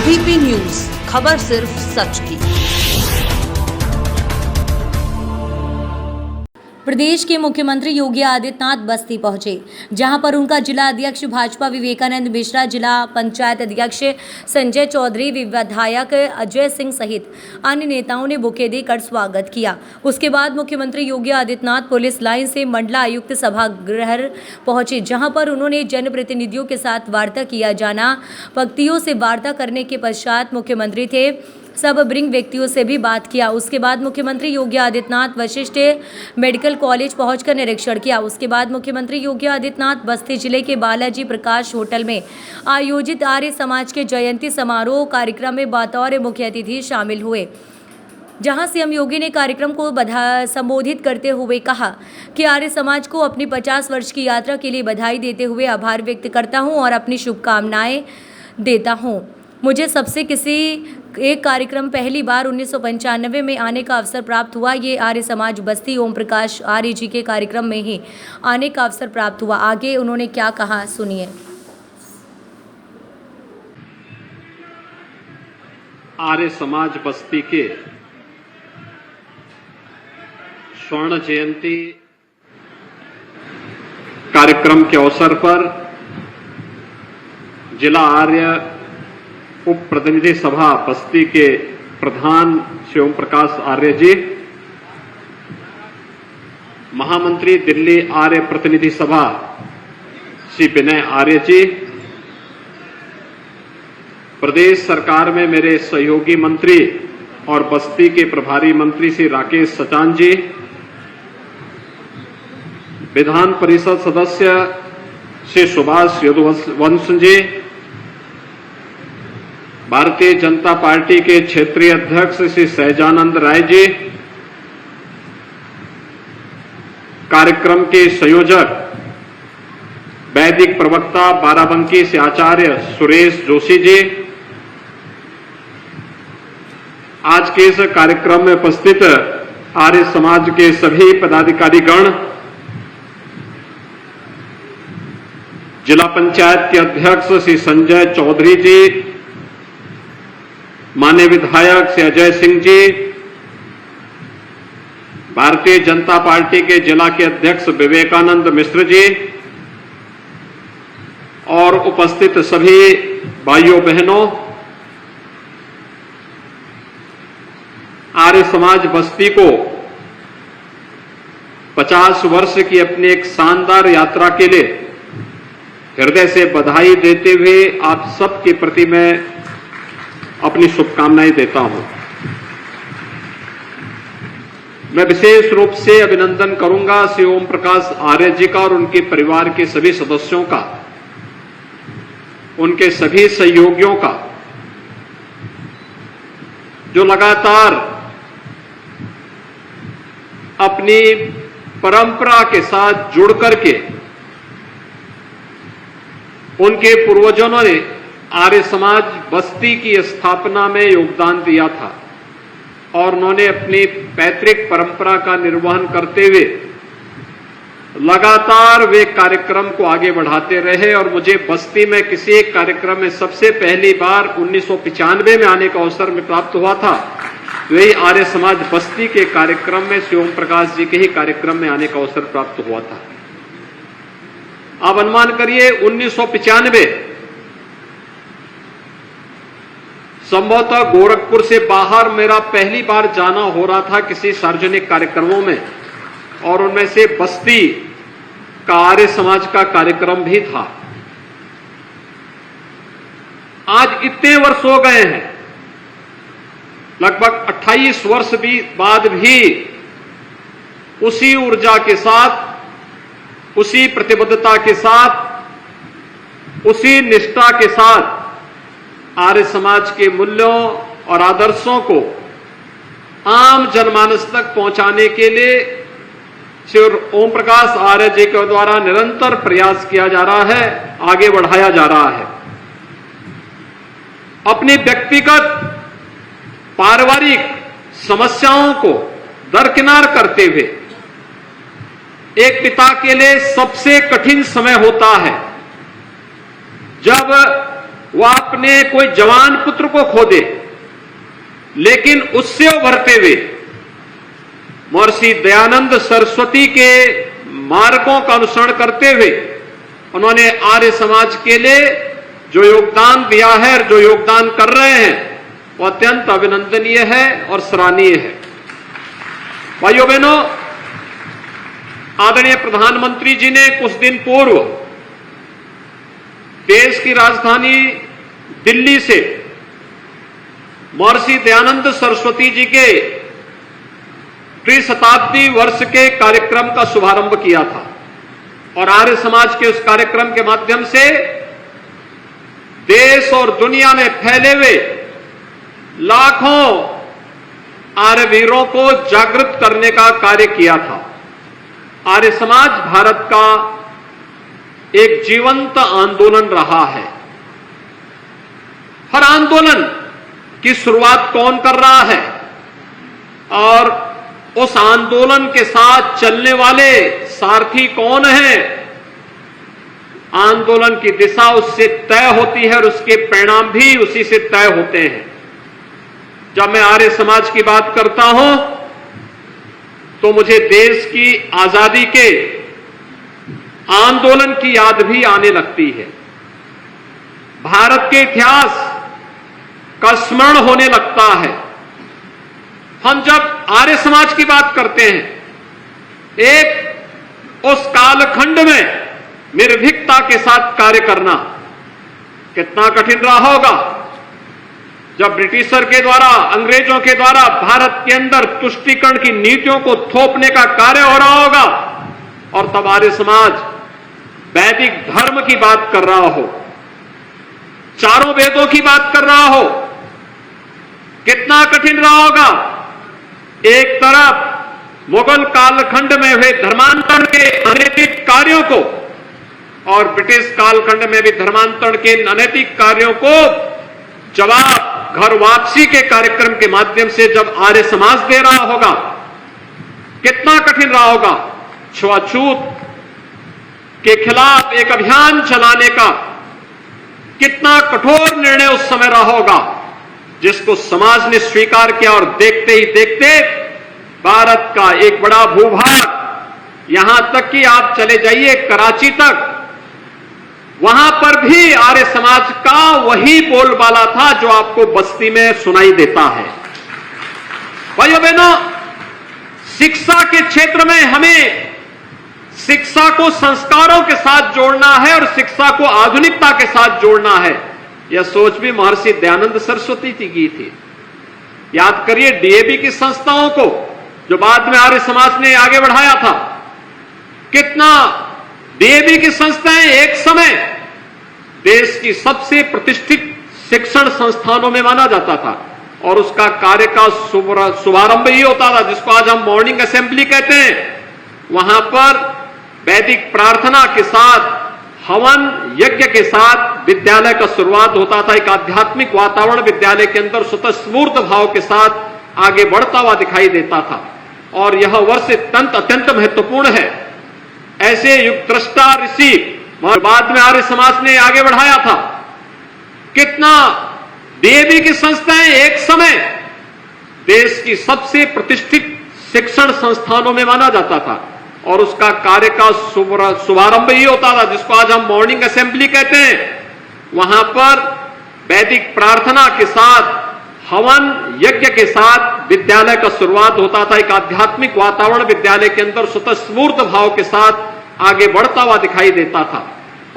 DP news, खबर सिर्फ सच की। प्रदेश के मुख्यमंत्री योगी आदित्यनाथ बस्ती पहुंचे, जहां पर उनका जिला अध्यक्ष भाजपा विवेकानंद मिश्रा, जिला पंचायत अध्यक्ष संजय चौधरी, विधायक अजय सिंह सहित अन्य नेताओं ने बुके देकर स्वागत किया। उसके बाद मुख्यमंत्री योगी आदित्यनाथ पुलिस लाइन से मंडला आयुक्त सभागृह पहुंचे, जहां पर उन्होंने जनप्रतिनिधियों के साथ वार्ता किया। जाना व्यक्तियों से वार्ता करने के पश्चात मुख्यमंत्री थे सब ब्रिंग व्यक्तियों से भी बात किया। उसके बाद मुख्यमंत्री योगी आदित्यनाथ वशिष्ठ मेडिकल कॉलेज पहुंचकर निरीक्षण किया। उसके बाद मुख्यमंत्री योगी आदित्यनाथ बस्ती जिले के बालाजी प्रकाश होटल में आयोजित आर्य समाज के जयंती समारोह कार्यक्रम में बतौर मुख्य अतिथि शामिल हुए, जहां सीएम योगी ने कार्यक्रम को संबोधित करते हुए कहा कि आर्य समाज को अपनी 50 वर्ष की यात्रा के लिए बधाई देते हुए आभार व्यक्त करता हूं और अपनी शुभकामनाएं देता हूं। मुझे सबसे किसी एक कार्यक्रम पहली बार 1995 में आने का अवसर प्राप्त हुआ। ये आर्य समाज बस्ती ओम प्रकाश आर्य जी के कार्यक्रम में ही आने का अवसर प्राप्त हुआ। आगे उन्होंने क्या कहा, सुनिए। आर्य समाज बस्ती के स्वर्ण जयंती कार्यक्रम के अवसर पर जिला आर्य उप प्रतिनिधि सभा बस्ती के प्रधान श्री ओम प्रकाश आर्य जी, महामंत्री दिल्ली आर्य प्रतिनिधि सभा श्री विनय आर्य जी, प्रदेश सरकार में मेरे सहयोगी मंत्री और बस्ती के प्रभारी मंत्री श्री राकेश सचान जी, विधान परिषद सदस्य श्री सुभाष यदुवंश जी, भारतीय जनता पार्टी के क्षेत्रीय अध्यक्ष श्री सहजानंद राय जी, कार्यक्रम के संयोजक वैदिक प्रवक्ता बाराबंकी से आचार्य सुरेश जोशी जी, आज के इस कार्यक्रम में उपस्थित आर्य समाज के सभी पदाधिकारीगण, जिला पंचायत के अध्यक्ष श्री संजय चौधरी जी, माननीय विधायक श्री अजय सिंह जी, भारतीय जनता पार्टी के जिला के अध्यक्ष विवेकानंद मिश्र जी और उपस्थित सभी भाइयों बहनों, आर्य समाज बस्ती को 50 वर्ष की अपनी एक शानदार यात्रा के लिए हृदय से बधाई देते हुए आप सबके प्रति मैं अपनी शुभकामनाएं देता हूं। मैं विशेष रूप से अभिनंदन करूंगा श्री ओम प्रकाश आर्य जी का और उनके परिवार के सभी सदस्यों का, उनके सभी सहयोगियों का, जो लगातार अपनी परंपरा के साथ जुड़ करके उनके पूर्वजों ने आर्य समाज बस्ती की स्थापना में योगदान दिया था और उन्होंने अपनी पैतृक परंपरा का निर्वहन करते हुए लगातार वे कार्यक्रम को आगे बढ़ाते रहे। और मुझे बस्ती में किसी एक कार्यक्रम में सबसे पहली बार 1995 में आने का अवसर में प्राप्त हुआ था, वही आर्य समाज बस्ती के कार्यक्रम में श्री ओम प्रकाश जी के ही कार्यक्रम में आने का अवसर प्राप्त हुआ था। आप अनुमान करिए 1995 संभवतः गोरखपुर से बाहर मेरा पहली बार जाना हो रहा था किसी सार्वजनिक कार्यक्रमों में, और उनमें से बस्ती का आर्य समाज का कार्यक्रम भी था। आज इतने वर्ष हो गए हैं, लगभग 28 वर्ष भी बाद भी उसी ऊर्जा के साथ, उसी प्रतिबद्धता के साथ, उसी निष्ठा के साथ आर्य समाज के मूल्यों और आदर्शों को आम जनमानस तक पहुंचाने के लिए श्री ओम प्रकाश आर्य जी के द्वारा निरंतर प्रयास किया जा रहा है, आगे बढ़ाया जा रहा है। अपनी व्यक्तिगत पारिवारिक समस्याओं को दरकिनार करते हुए एक पिता के लिए सबसे कठिन समय होता है जब वह अपने कोई जवान पुत्र को खो दे, लेकिन उससे उभरते हुए महर्षि दयानंद सरस्वती के मार्गों का अनुसरण करते हुए उन्होंने आर्य समाज के लिए जो योगदान दिया है और जो योगदान कर रहे हैं वो अत्यंत अभिनंदनीय है और सराहनीय है। भाइयों बहनों, आदरणीय प्रधानमंत्री जी ने कुछ दिन पूर्व देश की राजधानी दिल्ली से महर्षि दयानंद सरस्वती जी के त्रिशताब्दी वर्ष के कार्यक्रम का शुभारंभ किया था और आर्य समाज के उस कार्यक्रम के माध्यम से देश और दुनिया में फैले हुए लाखों आर्य वीरों को जागृत करने का कार्य किया था। आर्य समाज भारत का एक जीवंत आंदोलन रहा है। हर आंदोलन की शुरुआत कौन कर रहा है और उस आंदोलन के साथ चलने वाले सारथी कौन हैं, आंदोलन की दिशा उससे तय होती है और उसके परिणाम भी उसी से तय होते हैं। जब मैं आर्य समाज की बात करता हूं तो मुझे देश की आजादी के आंदोलन की याद भी आने लगती है। भारत के इतिहास का स्मरण होने लगता है। हम जब आर्य समाज की बात करते हैं, एक उस कालखंड में निर्भीकता के साथ कार्य करना कितना कठिन रहा होगा, जब ब्रिटिशर के द्वारा, अंग्रेजों के द्वारा भारत के अंदर तुष्टीकरण की नीतियों को थोपने का कार्य हो रहा होगा और तब आर्य समाज वैदिक धर्म की बात कर रहा हो, चारों वेदों की बात कर रहा हो, कितना कठिन रहा होगा। एक तरफ मुगल कालखंड में हुए धर्मांतरण के अनैतिक कार्यों को और ब्रिटिश कालखंड में भी धर्मांतरण के अनैतिक कार्यों को जवाब घर वापसी के कार्यक्रम के माध्यम से जब आर्य समाज दे रहा होगा, कितना कठिन रहा होगा। छुआछूत के खिलाफ एक अभियान चलाने का कितना कठोर निर्णय उस समय रहा होगा, जिसको समाज ने स्वीकार किया और देखते ही देखते भारत का एक बड़ा भूभाग, यहां तक कि आप चले जाइए कराची तक, वहां पर भी आर्य समाज का वही बोलबाला था जो आपको बस्ती में सुनाई देता है। भाइयों बहनों, शिक्षा के क्षेत्र में हमें शिक्षा को संस्कारों के साथ जोड़ना है और शिक्षा को आधुनिकता के साथ जोड़ना है। यह सोच भी महर्षि दयानंद सरस्वती जी की थी। याद करिए डीएवी की संस्थाओं को जो बाद में आर्य समाज ने आगे बढ़ाया था, कितना डीएवी की संस्थाएं एक समय देश की सबसे प्रतिष्ठित शिक्षण संस्थानों में माना जाता था और उसका कार्य का शुभारंभ ही होता था, जिसको आज हम मॉर्निंग असेंबली कहते हैं। वहां पर वैदिक प्रार्थना के साथ, हवन यज्ञ के साथ विद्यालय का शुरुआत होता था। एक आध्यात्मिक वातावरण विद्यालय के अंदर स्वतःस्फूर्त भाव के साथ आगे बढ़ता हुआ दिखाई देता था और यह वर्ष अत्यंत महत्वपूर्ण है। ऐसे युग दृष्टा ऋषि बाद में आर्य समाज ने आगे बढ़ाया था। कितना डीएवी की संस्थाएं एक समय देश की सबसे प्रतिष्ठित शिक्षण संस्थानों में माना जाता था और उसका कार्य का शुभारंभ ही होता था, जिसको आज हम मॉर्निंग असेंबली कहते हैं। वहां पर वैदिक प्रार्थना के साथ, हवन यज्ञ के साथ विद्यालय का शुरुआत होता था। एक आध्यात्मिक वातावरण विद्यालय के अंदर स्वतःस्फूर्त भाव के साथ आगे बढ़ता हुआ दिखाई देता था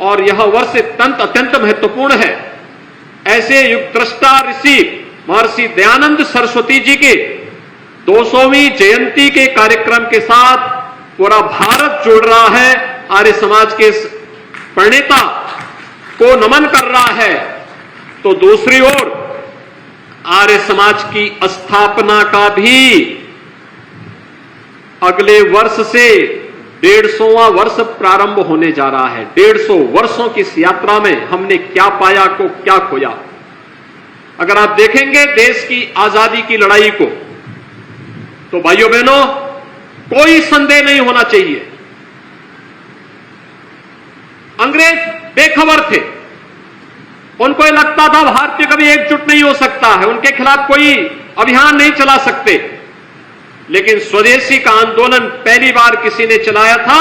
और यह वर्ष अत्यंत महत्वपूर्ण है। ऐसे युग दृष्टा ऋषि महर्षि दयानंद सरस्वती जी के 200वीं जयंती के कार्यक्रम के साथ पूरा भारत जुड़ रहा है, आर्य समाज के प्रणेता को नमन कर रहा है। तो दूसरी ओर आर्य समाज की स्थापना का भी अगले वर्ष से 150वां वर्ष प्रारंभ होने जा रहा है। 150 वर्षों की इस यात्रा में हमने क्या पाया को क्या खोया। अगर आप देखेंगे देश की आजादी की लड़ाई को, तो भाइयों बहनों, कोई संदेह नहीं होना चाहिए, अंग्रेज बेखबर थे। उनको ये लगता था भारतीय कभी एकजुट नहीं हो सकता है, उनके खिलाफ कोई अभियान नहीं चला सकते। लेकिन स्वदेशी का आंदोलन पहली बार किसी ने चलाया था,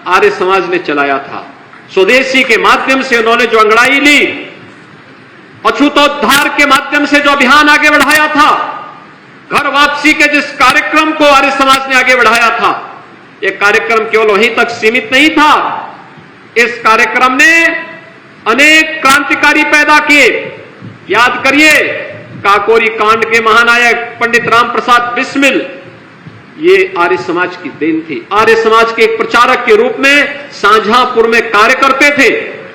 आर्य समाज ने चलाया था। स्वदेशी के माध्यम से उन्होंने जो अंगड़ाई ली, अछूतोद्धार के माध्यम से जो अभियान आगे बढ़ाया था, घर वापसी के जिस कार्यक्रम को आर्य समाज ने आगे बढ़ाया था, यह कार्यक्रम केवल वहीं तक सीमित नहीं था। इस कार्यक्रम ने अनेक क्रांतिकारी पैदा किए। याद करिए, काकोरी कांड के महानायक पंडित राम प्रसाद बिस्मिल, ये आर्य समाज की देन थी। आर्य समाज के एक प्रचारक के रूप में शाहजहांपुर में कार्य करते थे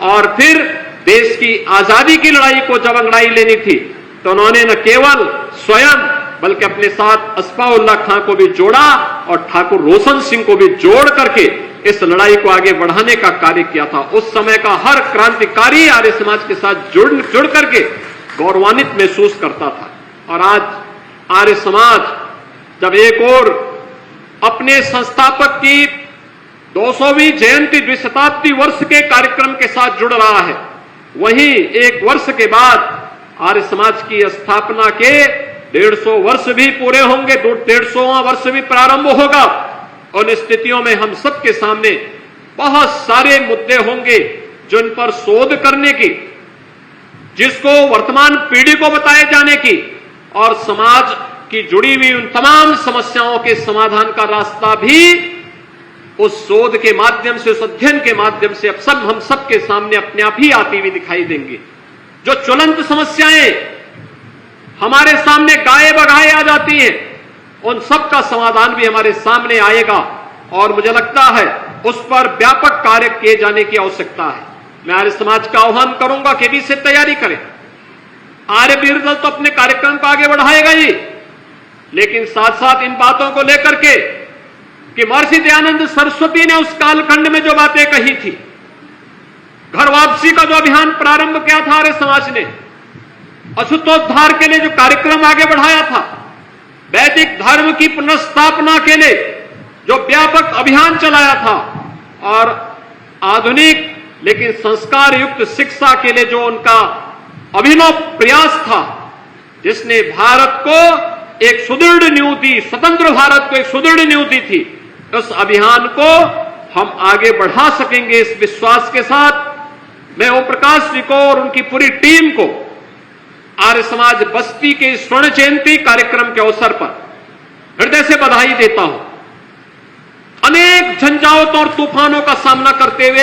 और फिर देश की आजादी की लड़ाई को जब अंगड़ाई लेनी थी तो उन्होंने न केवल स्वयं बल्कि अपने साथ अस्फाउल्लाह खां को भी जोड़ा और ठाकुर रोशन सिंह को भी जोड़ करके इस लड़ाई को आगे बढ़ाने का कार्य किया था। उस समय का हर क्रांतिकारी आर्य समाज के साथ जुड़ करके गौरवान्वित महसूस करता था। और आज आर्य समाज जब एक और अपने संस्थापक की 200वीं जयंती द्विशताब्दी वर्ष के कार्यक्रम के साथ जुड़ रहा है, वहीं एक वर्ष के बाद आर्य समाज की स्थापना के 150 वर्ष भी पूरे होंगे, 150वां वर्ष भी प्रारंभ होगा। उन स्थितियों में हम सबके सामने बहुत सारे मुद्दे होंगे जिन पर शोध करने की, जिसको वर्तमान पीढ़ी को बताए जाने की और समाज की जुड़ी हुई उन तमाम समस्याओं के समाधान का रास्ता भी उस शोध के माध्यम से, उस अध्ययन के माध्यम से अब सब हम सबके सामने अपने आप ही आती हुई दिखाई देंगी। जो ज्वलंत समस्याएं हमारे सामने गाये बगाए आ जाती हैं, उन सब का समाधान भी हमारे सामने आएगा और मुझे लगता है उस पर व्यापक कार्य किए जाने की आवश्यकता है। मैं आर्य समाज का आह्वान करूंगा कि भी से तैयारी करें। आर्य वीर दल तो अपने कार्यक्रम को आगे बढ़ाएगा ही, लेकिन साथ साथ इन बातों को लेकर के कि महर्षि दयानंद सरस्वती ने उस कालखंड में जो बातें कही थी, घर वापसी का जो अभियान प्रारंभ किया था आर्य समाज ने, अछूतोद्धार के लिए जो कार्यक्रम आगे बढ़ाया था, वैदिक धर्म की पुनर्स्थापना के लिए जो व्यापक अभियान चलाया था और आधुनिक लेकिन संस्कार युक्त शिक्षा के लिए जो उनका अभिनव प्रयास था, जिसने भारत को एक सुदृढ़ नींव दी, स्वतंत्र भारत को एक सुदृढ़ नींव दी थी, उस अभियान को हम आगे बढ़ा सकेंगे इस विश्वास के साथ मैं ओम प्रकाश जी को और उनकी पूरी टीम को आर्य समाज बस्ती के स्वर्ण जयंती कार्यक्रम के अवसर पर हृदय से बधाई देता हूं। अनेक झंझावातों और तूफानों का सामना करते हुए